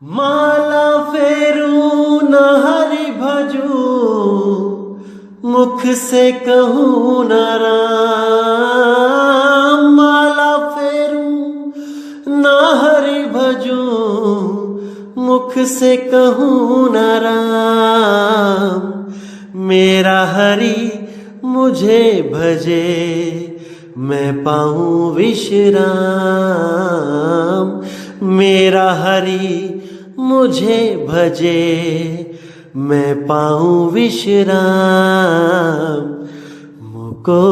माला फेरू न हरि भजू, मुख से कहूँ न राम। माला फेरू न हरि भजू, मुख से कहूँ न राम। मेरा हरि मुझे भजे, मैं पाऊँ विश्राम। मेरा हरि मुझे भजे, मैं पाऊँ विश्राम। मुझको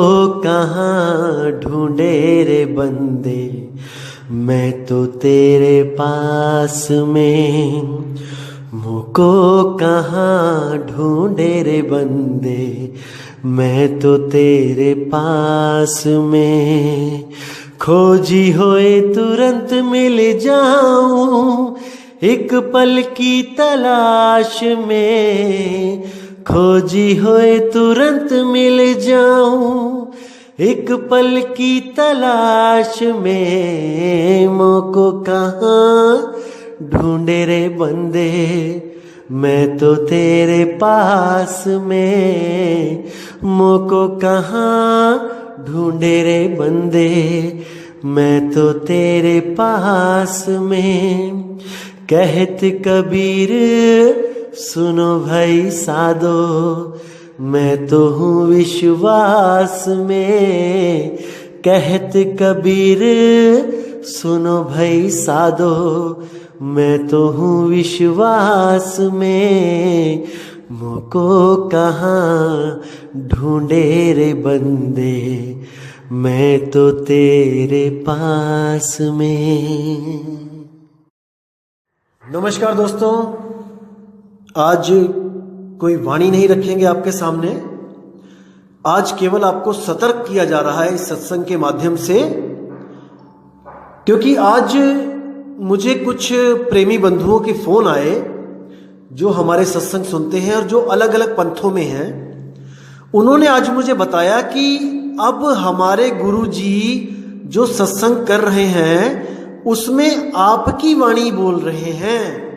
कहाँ ढूंढे रे बंदे, मैं तो तेरे पास में। मुझको कहाँ ढूंढे रे बंदे, मैं तो तेरे पास में। खोजी होए तुरंत मिल जाऊं, एक पल की तलाश में। खोजी होए तुरंत मिल जाऊं, एक पल की तलाश में। मोको कहाँ ढूंढे रे बंदे, मैं तो तेरे पास में। मोको कहाँ ढूंढे रे बंदे, मैं तो तेरे पास में। कहत कबीर सुनो भाई साधो, मैं तो हूँ विश्वास में। कहत कबीर सुनो भाई साधो, मैं तो हूँ विश्वास में। मुझको कहाँ ढूंढे रे बंदे, मैं तो तेरे पास में। नमस्कार दोस्तों, आज कोई वाणी नहीं रखेंगे आपके सामने। आज केवल आपको सतर्क किया जा रहा है इस सत्संग के माध्यम से, क्योंकि आज मुझे कुछ प्रेमी बंधुओं के फोन आए जो हमारे सत्संग सुनते हैं और जो अलग अलग पंथों में हैं। उन्होंने आज मुझे बताया कि अब हमारे गुरुजी जो सत्संग कर रहे हैं उसमें आपकी वाणी बोल रहे हैं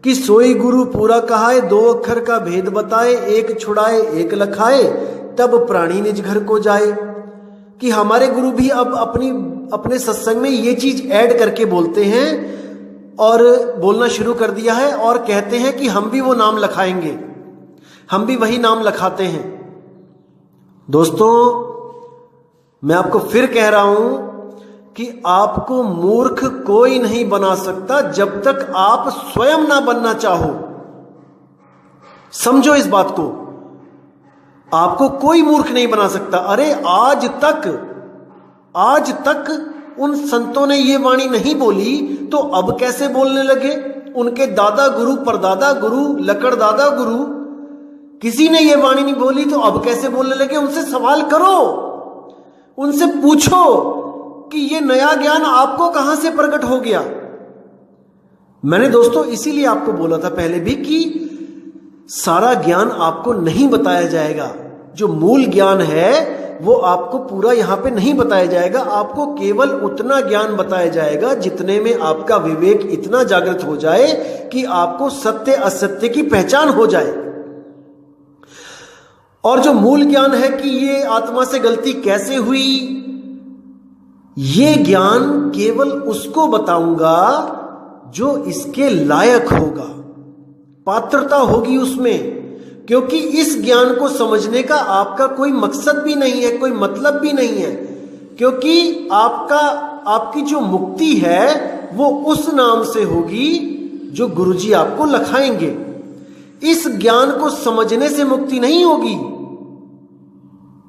कि सोई गुरु पूरा कहाए, दो अक्षर का भेद बताए, एक छुड़ाए एक लखाए, तब प्राणी निज घर को जाए। कि हमारे गुरु भी अब अपने सत्संग में ये चीज ऐड करके बोलते हैं और बोलना शुरू कर दिया है, और कहते हैं कि हम भी वो नाम लखाएंगे, हम भी वही नाम लखाते हैं। दोस्तों, मैं आपको फिर कह रहा हूं कि आपको मूर्ख कोई नहीं बना सकता जब तक आप स्वयं ना बनना चाहो। समझो इस बात को, आपको कोई मूर्ख नहीं बना सकता। अरे आज तक उन संतों ने ये वाणी नहीं बोली तो अब कैसे बोलने लगे? उनके दादा गुरु, परदादा गुरु, लकड़ दादा गुरु, किसी ने ये वाणी नहीं बोली तो अब कैसे बोलने लगे? उनसे सवाल करो, उनसे पूछो कि ये नया ज्ञान आपको कहां से प्रकट हो गया। मैंने दोस्तों इसीलिए आपको बोला था पहले भी कि सारा ज्ञान आपको नहीं बताया जाएगा। जो मूल ज्ञान है वो आपको पूरा यहां पे नहीं बताया जाएगा। आपको केवल उतना ज्ञान बताया जाएगा जितने में आपका विवेक इतना जागृत हो जाए कि आपको सत्य असत्य की पहचान हो जाए। और जो मूल ज्ञान है कि ये आत्मा से गलती कैसे हुई, ये ज्ञान केवल उसको बताऊंगा जो इसके लायक होगा, पात्रता होगी उसमें। क्योंकि इस ज्ञान को समझने का आपका कोई मकसद भी नहीं है, कोई मतलब भी नहीं है। क्योंकि आपकी जो मुक्ति है वो उस नाम से होगी जो गुरुजी आपको लखाएंगे। इस ज्ञान को समझने से मुक्ति नहीं होगी,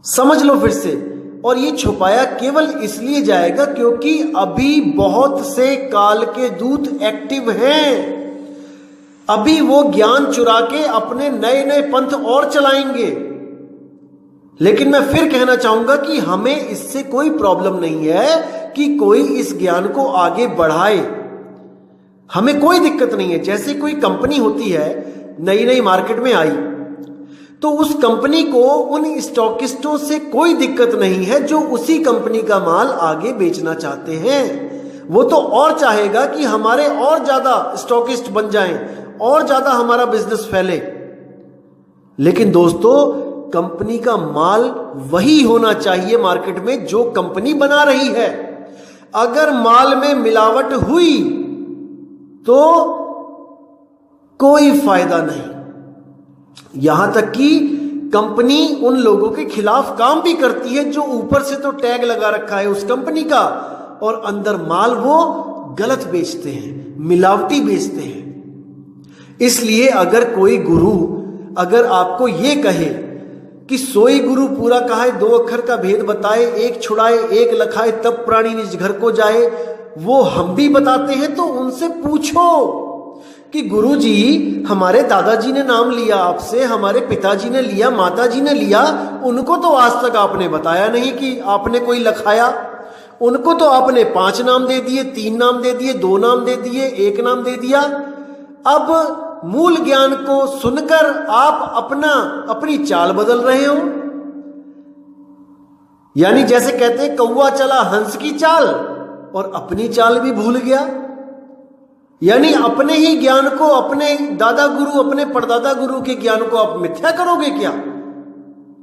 समझ लो फिर से। और ये छुपाया केवल इसलिए जाएगा क्योंकि अभी बहुत से काल के दूत एक्टिव हैं। अभी वो ज्ञान चुरा के अपने नए नए पंथ और चलाएंगे। लेकिन मैं फिर कहना चाहूंगा कि हमें इससे कोई प्रॉब्लम नहीं है कि कोई इस ज्ञान को आगे बढ़ाए, हमें कोई दिक्कत नहीं है। जैसे कोई कंपनी होती है, नई नई मार्केट में आई, तो उस कंपनी को उन स्टॉकिस्टों से कोई दिक्कत नहीं है जो उसी कंपनी का माल आगे बेचना चाहते हैं। वो तो और चाहेगा कि हमारे और ज्यादा स्टॉकिस्ट बन जाएं, और ज्यादा हमारा बिजनेस फैले। लेकिन दोस्तों, कंपनी का माल वही होना चाहिए मार्केट में जो कंपनी बना रही है। अगर माल में मिलावट हुई तो कोई फायदा नहीं। यहां तक कि कंपनी उन लोगों के खिलाफ काम भी करती है जो ऊपर से तो टैग लगा रखा है उस कंपनी का, और अंदर माल वो गलत बेचते हैं, मिलावटी बेचते हैं। इसलिए अगर कोई गुरु अगर आपको ये कहे कि सोई गुरु पूरा कहा है, 2 अक्षर का भेद बताए, एक छुड़ाए एक लखाए, तब प्राणी निज घर को जाए, वो हम भी बताते हैं, तो उनसे पूछो कि गुरु जी, हमारे दादाजी ने नाम लिया आपसे, हमारे पिताजी ने लिया, माताजी ने लिया, उनको तो आज तक आपने बताया नहीं कि आपने कोई लखाया। उनको तो आपने 5 नाम दे दिए, 3 नाम दे दिए, 2 नाम दे दिए, 1 नाम दे दिया। अब मूल ज्ञान को सुनकर आप अपनी चाल बदल रहे हो। यानी जैसे कहते हैं कौवा चला हंस की चाल, और अपनी चाल भी भूल गया। यानी अपने ही ज्ञान को, अपने दादा गुरु, अपने परदादा गुरु के ज्ञान को आप मिथ्या करोगे क्या?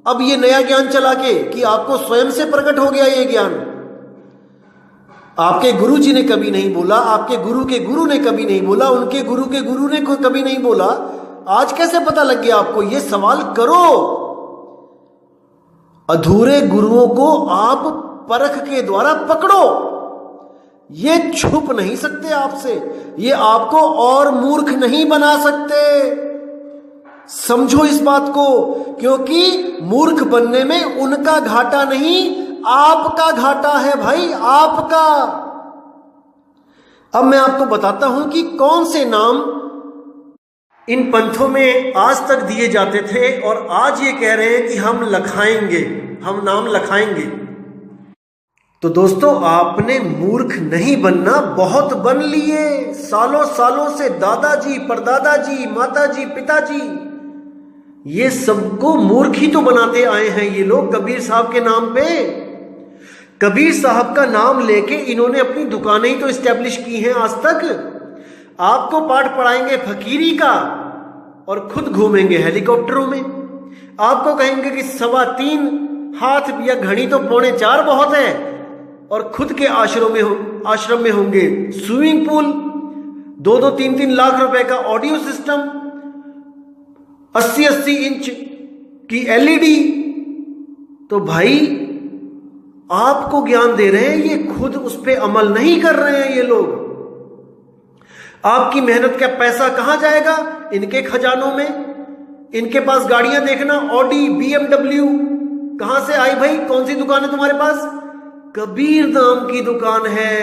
अब ये नया ज्ञान चला के कि आपको स्वयं से प्रकट हो गया ये ज्ञान। आपके गुरु जी ने कभी नहीं बोला, आपके गुरु के गुरु ने कभी नहीं बोला, उनके गुरु के गुरु ने कभी नहीं बोला, आज कैसे पता लग गया आपको? ये सवाल करो। अधूरे गुरुओं को आप परख के द्वारा पकड़ो। ये छुप नहीं सकते आपसे, ये आपको और मूर्ख नहीं बना सकते। समझो इस बात को, क्योंकि मूर्ख बनने में उनका घाटा नहीं, आपका घाटा है भाई, आपका। अब मैं आपको बताता हूं कि कौन से नाम इन पंथों में आज तक दिए जाते थे और आज ये कह रहे हैं कि हम लखाएंगे, हम नाम लखाएंगे। तो दोस्तों, आपने मूर्ख नहीं बनना, बहुत बन लिए। सालों सालों से दादाजी, परदादाजी, माताजी, पिताजी, ये सबको मूर्ख ही तो बनाते आए हैं ये लोग कबीर साहब के नाम पे। कबीर साहब का नाम लेके इन्होंने अपनी दुकानें ही तो इस्टेब्लिश की हैं आज तक। आपको पाठ पढ़ाएंगे फकीरी का और खुद घूमेंगे हेलीकॉप्टरों में। आपको कहेंगे कि 3.25 हाथ या घड़ी तो 4.25 बहुत है, और खुद के आश्रम में होंगे स्विमिंग पूल, 2-2, 3-3 लाख रुपए का ऑडियो सिस्टम, 80-80 इंच की एलईडी। तो भाई, आपको ज्ञान दे रहे हैं, ये खुद उस पर अमल नहीं कर रहे हैं ये लोग। आपकी मेहनत का पैसा कहां जाएगा? इनके खजानों में। इनके पास गाड़ियां देखना, ऑडी, BMW, कहां से आई भाई? कौन सी दुकान है तुम्हारे पास? कबीर नाम की दुकान है।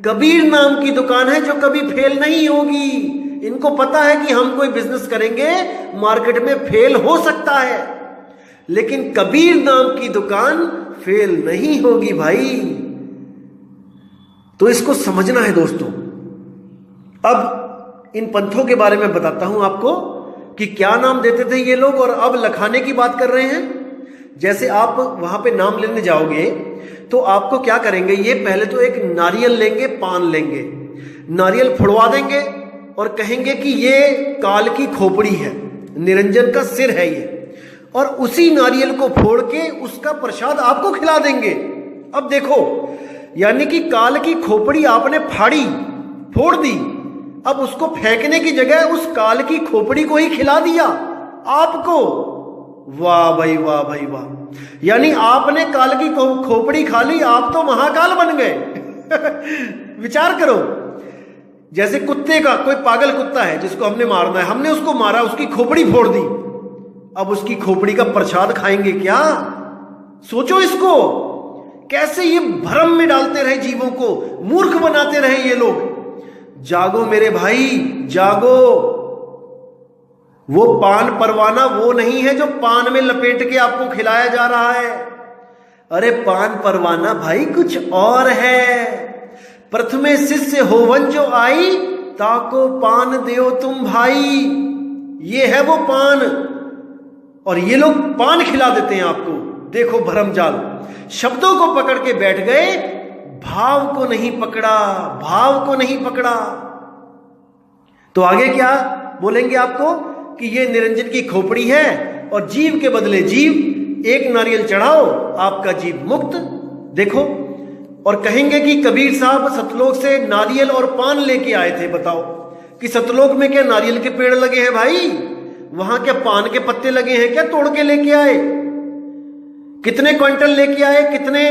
कबीर नाम की दुकान है जो कभी फेल नहीं होगी। इनको पता है कि हम कोई बिजनेस करेंगे, मार्केट में फेल हो सकता है, लेकिन कबीर नाम की दुकान फेल नहीं होगी भाई। तो इसको समझना है दोस्तों। अब इन पंथों के बारे में बताता हूं आपको कि क्या नाम देते थे ये लोग और अब लखाने की बात कर रहे हैं। जैसे आप वहां पे नाम लेने जाओगे तो आपको क्या करेंगे, ये पहले तो एक नारियल लेंगे, पान लेंगे, नारियल फुड़वा देंगे और कहेंगे कि ये काल की खोपड़ी है, निरंजन का सिर है ये, और उसी नारियल को फोड़ के उसका प्रसाद आपको खिला देंगे। अब देखो, यानी कि काल की खोपड़ी आपने फोड़ दी, अब उसको फेंकने की जगह उस काल की खोपड़ी को ही खिला दिया आपको। वाह भाई वाह भाई वाह, यानी आपने काल की खोपड़ी खा ली, आप तो महाकाल बन गए। विचार करो, जैसे कुत्ते का, कोई पागल कुत्ता है जिसको हमने मारना है, हमने उसको मारा, उसकी खोपड़ी फोड़ दी, अब उसकी खोपड़ी का प्रसाद खाएंगे क्या? सोचो इसको, कैसे ये भ्रम में डालते रहे जीवों को, मूर्ख बनाते रहे ये लोग। जागो मेरे भाई, जागो। वो पान परवाना वो नहीं है जो पान में लपेट के आपको खिलाया जा रहा है। अरे पान परवाना भाई कुछ और है। प्रथमे शिष्य होवन जो आई, ताको पान देओ तुम भाई। ये है वो पान, और ये लोग पान खिला देते हैं आपको। देखो भरमजाल, शब्दों को पकड़ के बैठ गए, भाव को नहीं पकड़ा, भाव को नहीं पकड़ा। तो आगे क्या बोलेंगे आपको कि ये निरंजन की खोपड़ी है और जीव के बदले जीव, एक नारियल चढ़ाओ आपका जीव मुक्त। देखो, और कहेंगे कि कबीर साहब सतलोक से नारियल और पान लेके आए थे। बताओ कि सतलोक में क्या नारियल के पेड़ लगे हैं भाई? वहां क्या पान के पत्ते लगे हैं क्या? तोड़ के लेके आए। कितने क्विंटल लेके आए, कितने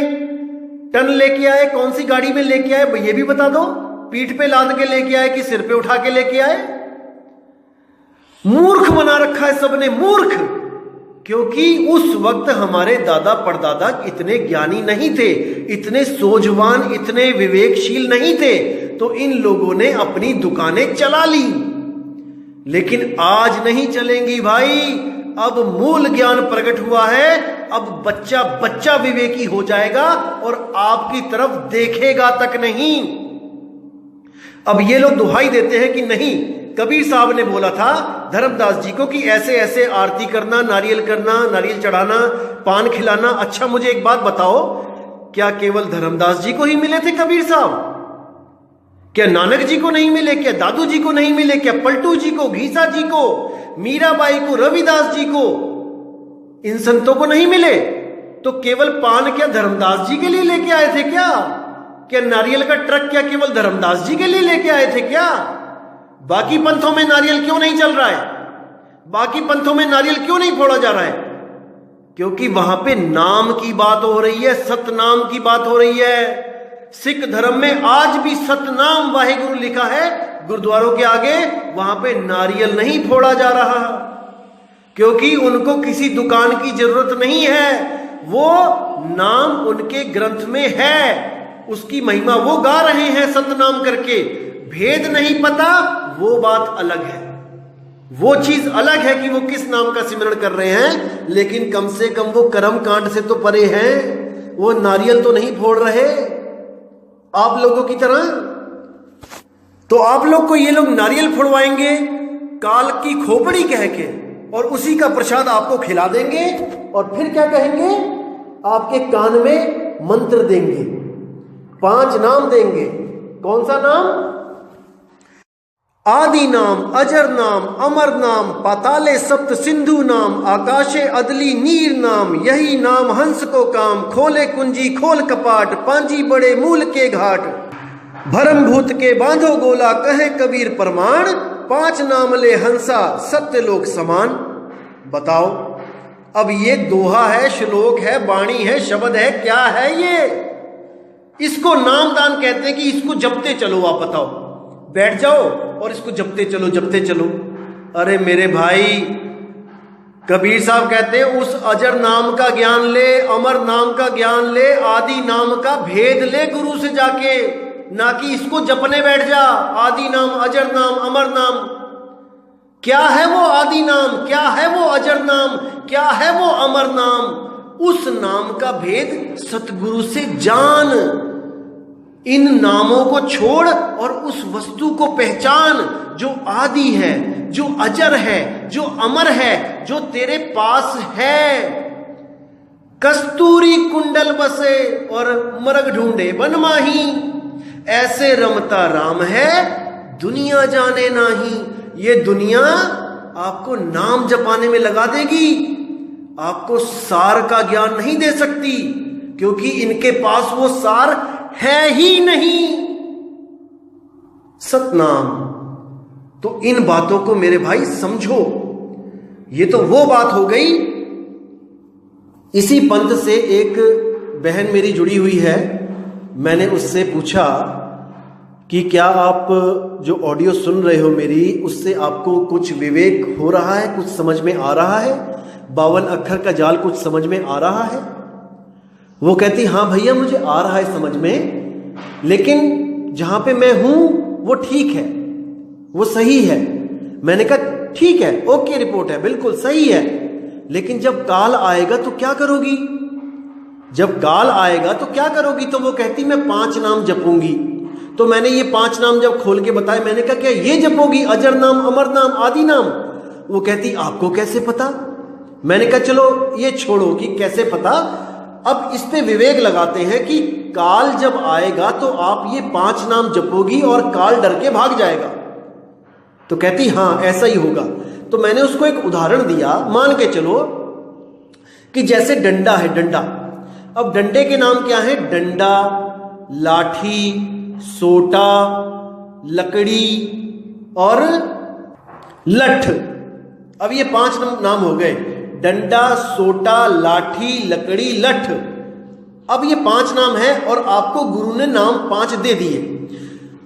टन लेके आए, कौन सी गाड़ी में लेके आए, ये भी बता दो। पीठ पे लाद के लेके आए कि सिर पे उठा के लेके आए? मूर्ख बना रखा है सबने, मूर्ख। क्योंकि उस वक्त हमारे दादा परदादा इतने ज्ञानी नहीं थे, इतने सोझवान, इतने विवेकशील नहीं थे, तो इन लोगों ने अपनी दुकानें चला ली। लेकिन आज नहीं चलेंगी भाई। अब मूल ज्ञान प्रकट हुआ है। अब बच्चा बच्चा विवेकी हो जाएगा और आपकी तरफ देखेगा तक नहीं। अब ये लोग दुहाई देते हैं कि नहीं, कबीर साहब ने बोला था धर्मदास जी को कि ऐसे ऐसे आरती करना, नारियल करना, नारियल चढ़ाना, पान खिलाना। अच्छा मुझे एक बात बताओ, क्या केवल धर्मदास जी को ही मिले थे कबीर साहब? क्या नानक जी को नहीं मिले? क्या दादू जी को नहीं मिले? क्या पलटू जी को, घीसा जी को, मीराबाई को, रविदास जी को, इन संतों को नहीं मिले? तो केवल पान क्या धर्मदास जी के लिए लेके आए थे क्या? क्या नारियल का ट्रक क्या केवल धर्मदास जी के लिए लेके आए थे क्या? बाकी पंथों में नारियल क्यों नहीं चल रहा है? बाकी पंथों में नारियल क्यों नहीं फोड़ा जा रहा है? क्योंकि वहां पे नाम की बात हो रही है, सतनाम की बात हो रही है। सिख धर्म में आज भी सतनाम वाहेगुरु लिखा है गुरुद्वारों के आगे, वहां पे नारियल नहीं फोड़ा जा रहा, क्योंकि उनको किसी दुकान की जरूरत नहीं है। वो नाम उनके ग्रंथ में है, उसकी महिमा वो गा रहे हैं सतनाम करके। भेद नहीं पता वो बात अलग है, वो चीज अलग है कि वो किस नाम का सिमरण कर रहे हैं, लेकिन कम से कम वो कर्म कांड से तो परे हैं। वो नारियल तो नहीं फोड़ रहे आप लोगों की तरह। तो आप लोग को ये लोग नारियल फोड़वाएंगे काल की खोपड़ी कह के, और उसी का प्रसाद आपको खिला देंगे, और फिर क्या कहेंगे? आपके कान में मंत्र देंगे, 5 नाम देंगे। कौन सा नाम? आदि नाम, अजर नाम, अमर नाम, पाताले सप्त सिंधु नाम, आकाशे अदली नीर नाम, यही नाम हंस को काम, खोले कुंजी खोल कपाट, पांजी बड़े मूल के घाट, भरम भूत के बांधो गोला, कहे कबीर प्रमाण, 5 नाम ले हंसा सत्य लोक समान। बताओ, अब ये दोहा है, श्लोक है, वाणी है, शब्द है, क्या है ये? इसको नामदान कहते हैं कि इसको जपते चलो। आप बताओ, बैठ जाओ और इसको जपते चलो, जपते चलो। अरे मेरे भाई, कबीर साहब कहते हैं उस अजर नाम का ज्ञान ले, अमर नाम का ज्ञान ले, आदि नाम का भेद ले गुरु से जाके, ना कि इसको जपने बैठ जा। आदि नाम, अजर नाम, अमर नाम, क्या है वो आदि नाम, क्या है वो अजर नाम, क्या है वो अमर नाम? उस नाम का भेद सतगुरु से जान। इन नामों को छोड़ और उस वस्तु को पहचान जो आदि है, जो अजर है, जो अमर है, जो तेरे पास है। कस्तूरी कुंडल बसे और मरग ढूंढे बनमाही, ऐसे रमता राम है दुनिया जाने नाही। ये दुनिया आपको नाम जपाने में लगा देगी, आपको सार का ज्ञान नहीं दे सकती, क्योंकि इनके पास वो सार है ही नहीं, सतनाम। तो इन बातों को मेरे भाई समझो। ये तो वो बात हो गई। इसी पंथ से एक बहन मेरी जुड़ी हुई है। मैंने उससे पूछा कि क्या आप जो ऑडियो सुन रहे हो मेरी, उससे आपको कुछ विवेक हो रहा है, कुछ समझ में आ रहा है, 52 अक्षर का जाल कुछ समझ में आ रहा है? वो कहती हाँ भैया मुझे आ रहा है समझ में, लेकिन जहां पे मैं हूं वो ठीक है, वो सही है। मैंने कहा ठीक है, ओके रिपोर्ट है, बिल्कुल सही है, लेकिन जब काल आएगा तो क्या करोगी? जब काल आएगा तो क्या करोगी? तो वो कहती मैं 5 नाम जपूंगी। तो मैंने ये 5 नाम जब खोल के बताए, मैंने कहा क्या ये जपोगी? अजर नाम, अमर नाम, आदि नाम? वो कहती आपको कैसे पता? मैंने कहा चलो ये छोड़ो कि कैसे पता, अब इस पे विवेक लगाते हैं कि काल जब आएगा तो आप ये 5 नाम जपोगी और काल डर के भाग जाएगा। तो कहती हाँ ऐसा ही होगा। तो मैंने उसको एक उदाहरण दिया, मान के चलो कि जैसे डंडा है, डंडा। अब डंडे के नाम क्या है? डंडा, लाठी, सोटा, लकड़ी और लठ। अब ये 5 नाम हो गए, डंडा, सोटा, लाठी, लकड़ी, लठ। अब ये 5 नाम है और आपको गुरु ने नाम 5 दे दिए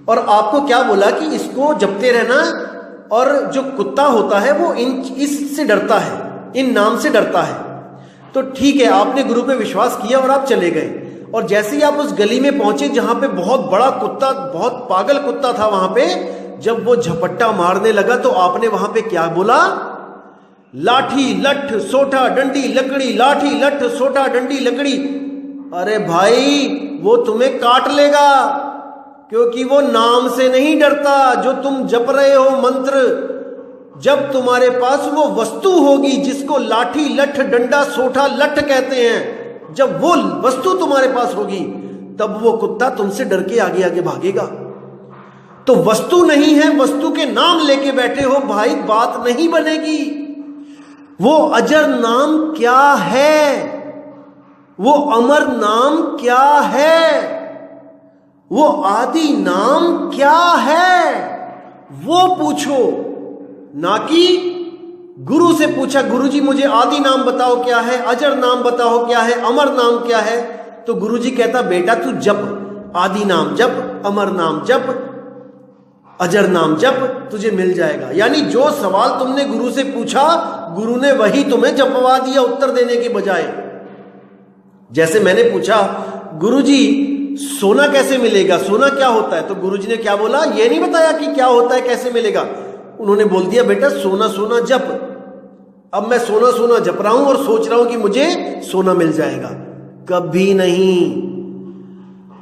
और आपको क्या बोला कि इसको जपते रहना। और जो कुत्ता होता है वो इससे डरता है, इन नाम से डरता है। तो ठीक है, आपने गुरु पे विश्वास किया और आप चले गए। और जैसे ही आप उस गली में पहुंचे जहां पे बहुत बड़ा कुत्ता, बहुत पागल कुत्ता था, वहां पे जब वो झपट्टा मारने लगा तो आपने वहां पे क्या बोला? लाठी, लठ, सोटा, डंडी, लकड़ी, लाठी, लठ, सोटा, डंडी, लकड़ी। अरे भाई वो तुम्हें काट लेगा, क्योंकि वो नाम से नहीं डरता जो तुम जप रहे हो मंत्र। जब तुम्हारे पास वो वस्तु होगी जिसको लाठी, लठ, डंडा, सोटा, लठ कहते हैं, जब वो वस्तु तुम्हारे पास होगी तब वो कुत्ता तुमसे डर के आगे आगे भागेगा। तो वस्तु नहीं है, वस्तु के नाम लेके बैठे हो भाई, बात नहीं बनेगी। वो अजर नाम क्या है? वो अमर नाम क्या है? वो आदि नाम क्या है? वो पूछो, ना कि गुरु से पूछा गुरु जी मुझे आदि नाम बताओ क्या है, अजर नाम बताओ क्या है, अमर नाम क्या है। तो गुरु जी कहता बेटा तू जप, आदि नाम जप, अमर नाम जप, अजर नाम जप, तुझे मिल जाएगा। यानी जो सवाल तुमने गुरु से पूछा गुरु ने वही तुम्हें जपवा दिया उत्तर देने के बजाय। जैसे मैंने पूछा गुरु जी सोना कैसे मिलेगा, सोना क्या होता है? तो गुरु जी ने क्या बोला? ये नहीं बताया कि क्या होता है, कैसे मिलेगा। उन्होंने बोल दिया बेटा सोना सोना जप। अब मैं सोना सोना जप रहा हूं और सोच रहा हूं कि मुझे सोना मिल जाएगा। कभी नहीं।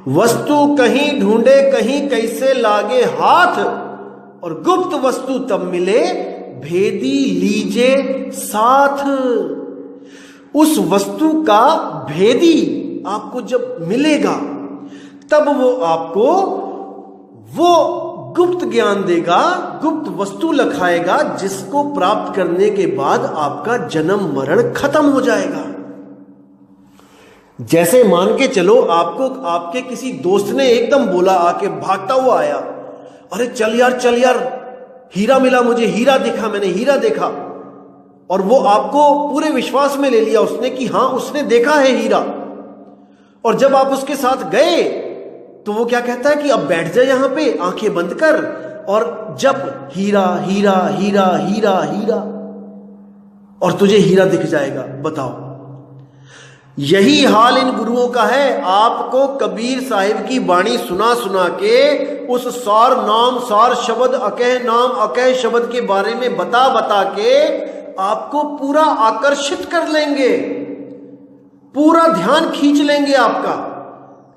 वस्तु कहीं ढूंढे कहीं कैसे लागे हाथ, और गुप्त वस्तु तब मिले भेदी लीजे साथ। उस वस्तु का भेदी आपको जब मिलेगा तब वो आपको वो गुप्त ज्ञान देगा, गुप्त वस्तु लखाएगा, जिसको प्राप्त करने के बाद आपका जन्म मरण खत्म हो जाएगा। जैसे मान के चलो आपको आपके किसी दोस्त ने एकदम बोला, आके भागता हुआ आया, अरे चल यार हीरा मिला मुझे, हीरा देखा मैंने, हीरा देखा। और वो आपको पूरे विश्वास में ले लिया उसने कि हाँ उसने देखा है हीरा। और जब आप उसके साथ गए तो वो क्या कहता है कि अब बैठ जाए यहां पे, आंखें बंद कर और जब हीरा हीरा हीरा हीरा हीरा, और तुझे हीरा दिख जाएगा। बताओ, यही हाल इन गुरुओं का है। आपको कबीर साहिब की वाणी सुना सुना के उस सार नाम, सार शब्द, अकह नाम, अकह शब्द के बारे में बता बता के आपको पूरा आकर्षित कर लेंगे, पूरा ध्यान खींच लेंगे आपका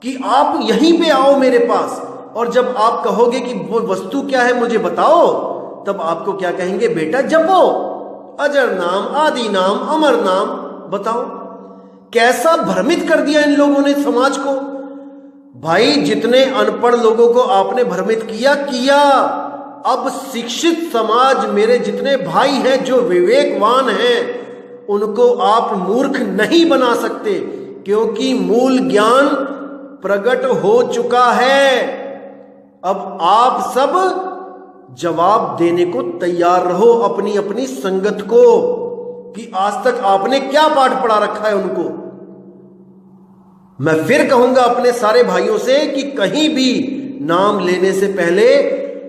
कि आप यहीं पे आओ मेरे पास। और जब आप कहोगे कि वो वस्तु क्या है मुझे बताओ, तब आपको क्या कहेंगे? बेटा जपो, अजर नाम, आदि नाम, अमर नाम बताओ। कैसा भ्रमित कर दिया इन लोगों ने समाज को। भाई जितने अनपढ़ लोगों को आपने भ्रमित किया। अब शिक्षित समाज, मेरे जितने भाई हैं जो विवेकवान हैं, उनको आप मूर्ख नहीं बना सकते, क्योंकि मूल ज्ञान प्रकट हो चुका है। अब आप सब जवाब देने को तैयार रहो अपनी अपनी संगत को कि आज तक आपने क्या पाठ पढ़ा रखा है उनको। मैं फिर कहूंगा अपने सारे भाइयों से कि कहीं भी नाम लेने से पहले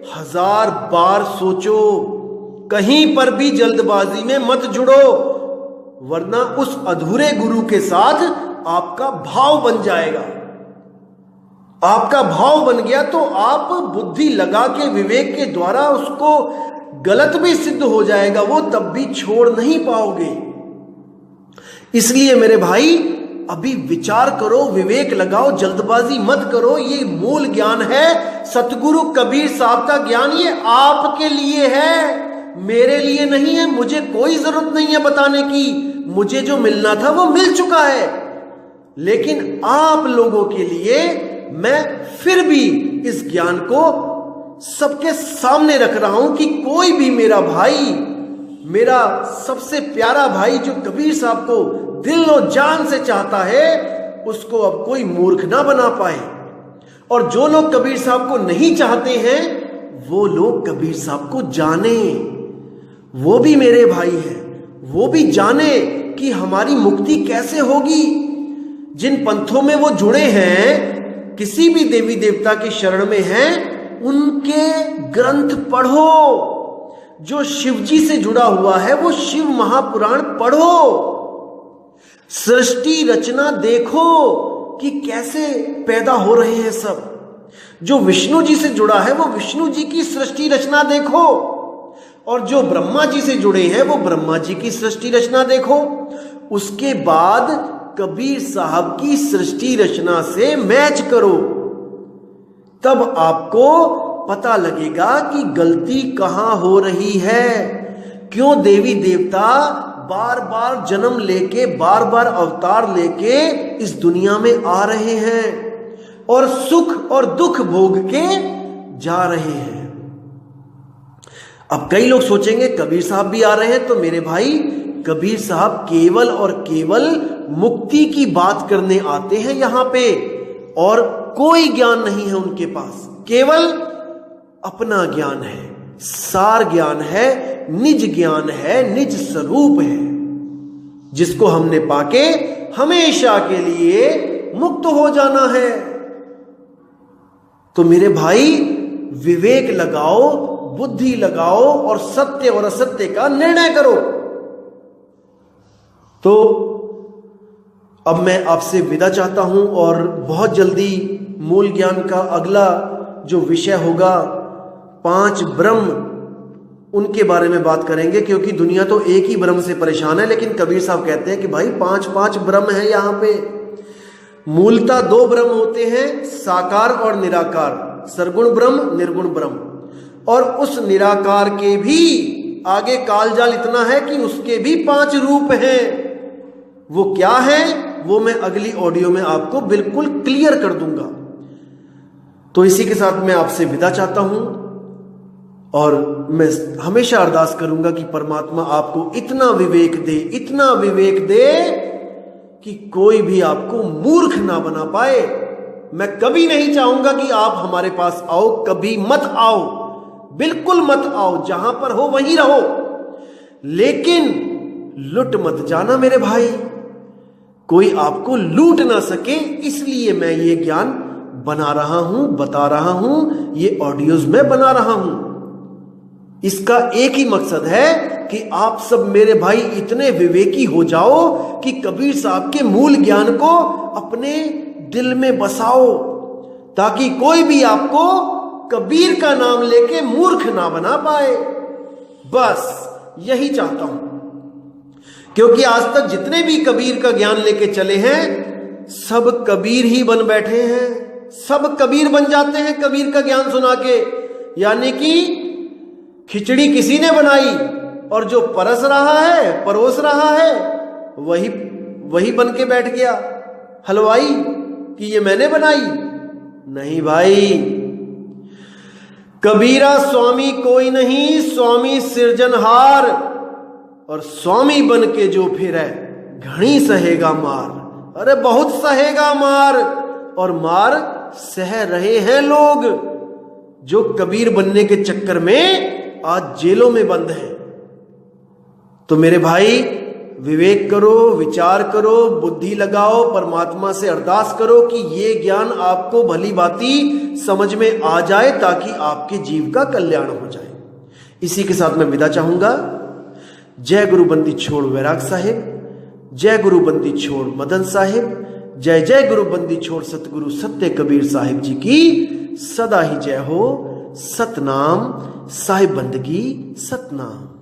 1000 बार सोचो, कहीं पर भी जल्दबाजी में मत जुड़ो, वरना उस अधूरे गुरु के साथ आपका भाव बन जाएगा। आपका भाव बन गया तो आप बुद्धि लगा के विवेक के द्वारा उसको गलत भी सिद्ध हो जाएगा, वो तब भी छोड़ नहीं पाओगे। इसलिए मेरे भाई अभी विचार करो, विवेक लगाओ, जल्दबाजी मत करो। ये मूल ज्ञान है सतगुरु कबीर साहब का ज्ञान, ये आपके लिए है, मेरे लिए नहीं है। मुझे कोई जरूरत नहीं है बताने की, मुझे जो मिलना था वो मिल चुका है। लेकिन आप लोगों के लिए मैं फिर भी इस ज्ञान को सबके सामने रख रहा हूं कि कोई भी मेरा भाई, मेरा सबसे प्यारा भाई जो कबीर साहब को दिल और जान से चाहता है, उसको अब कोई मूर्ख ना बना पाए। और जो लोग कबीर साहब को नहीं चाहते हैं, वो लोग कबीर साहब को जाने, वो भी मेरे भाई हैं, वो भी जाने कि हमारी मुक्ति कैसे होगी। जिन पंथों में वो जुड़े हैं, किसी भी देवी देवता की शरण में हैं, उनके ग्रंथ पढ़ो। जो शिव जी से जुड़ा हुआ है वो शिव महापुराण पढ़ो, सृष्टि रचना देखो कि कैसे पैदा हो रहे हैं सब। जो विष्णु जी से जुड़ा है वो विष्णु जी की सृष्टि रचना देखो, और जो ब्रह्मा जी से जुड़े हैं वो ब्रह्मा जी की सृष्टि रचना देखो। उसके बाद कबीर साहब की सृष्टि रचना से मैच करो, तब आपको पता लगेगा कि गलती कहां हो रही है, क्यों देवी देवता बार बार जन्म लेके, बार बार अवतार लेके इस दुनिया में आ रहे हैं और सुख और दुख भोग के जा रहे हैं। अब कई लोग सोचेंगे कबीर साहब भी आ रहे हैं, तो मेरे भाई कबीर साहब केवल और केवल मुक्ति की बात करने आते हैं यहां पे, और कोई ज्ञान नहीं है उनके पास, केवल अपना ज्ञान है, सार ज्ञान है, निज ज्ञान है, निज स्वरूप है, जिसको हमने पाके हमेशा के लिए मुक्त हो जाना है। तो मेरे भाई विवेक लगाओ, बुद्धि लगाओ और सत्य और असत्य का निर्णय करो। तो अब मैं आपसे विदा चाहता हूं, और बहुत जल्दी मूल ज्ञान का अगला जो विषय होगा 5 ब्रह्म, उनके बारे में बात करेंगे, क्योंकि दुनिया तो एक ही ब्रह्म से परेशान है, लेकिन कबीर साहब कहते हैं कि भाई 5 ब्रह्म है यहां पे। मूलतः 2 ब्रह्म होते हैं, साकार और निराकार, सरगुण ब्रह्म, निर्गुण ब्रह्म। और उस निराकार के भी आगे कालजाल इतना है कि उसके भी 5 रूप हैं। वो क्या है, वो मैं अगली ऑडियो में आपको बिल्कुल क्लियर कर दूंगा। तो इसी के साथ मैं आपसे विदा चाहता हूं, और मैं हमेशा अरदास करूंगा कि परमात्मा आपको इतना विवेक दे, इतना विवेक दे कि कोई भी आपको मूर्ख ना बना पाए। मैं कभी नहीं चाहूंगा कि आप हमारे पास आओ, कभी मत आओ, बिल्कुल मत आओ, जहां पर हो वहीं रहो, लेकिन लुट मत जाना मेरे भाई, कोई आपको लूट ना सके। इसलिए मैं ये ज्ञान बना रहा हूं, बता रहा हूं, ये ऑडियोज में बना रहा हूं। इसका एक ही मकसद है कि आप सब मेरे भाई इतने विवेकी हो जाओ कि कबीर साहब के मूल ज्ञान को अपने दिल में बसाओ, ताकि कोई भी आपको कबीर का नाम लेके मूर्ख ना बना पाए। बस यही चाहता हूं, क्योंकि आज तक जितने भी कबीर का ज्ञान लेके चले हैं, सब कबीर ही बन बैठे हैं, सब कबीर बन जाते हैं कबीर का ज्ञान सुना के। यानी कि खिचड़ी किसी ने बनाई, और जो परस रहा है, परोस रहा है, वही बन के बैठ गया हलवाई कि ये मैंने बनाई। नहीं भाई, कबीरा स्वामी कोई नहीं, स्वामी सिरजनहार, और स्वामी बन के जो फिरे घणी सहेगा मार। अरे बहुत सहेगा मार, और मार सह रहे हैं लोग जो कबीर बनने के चक्कर में आज जेलों में बंद हैं। तो मेरे भाई विवेक करो, विचार करो, बुद्धि लगाओ, परमात्मा से अरदास करो कि ये ज्ञान आपको भली भांति समझ में आ जाए, ताकि आपके जीव का कल्याण हो जाए। इसी के साथ मैं विदा चाहूंगा। जय गुरु बंदी छोड़ वैराग साहिब, जय गुरु बंदी छोड़ मदन साहिब, जय जय गुरु बंदी छोड़ सतगुरु सत्य कबीर साहिब जी की सदा ही जय हो। सतनाम, साहिब बंदगी, सतनाम।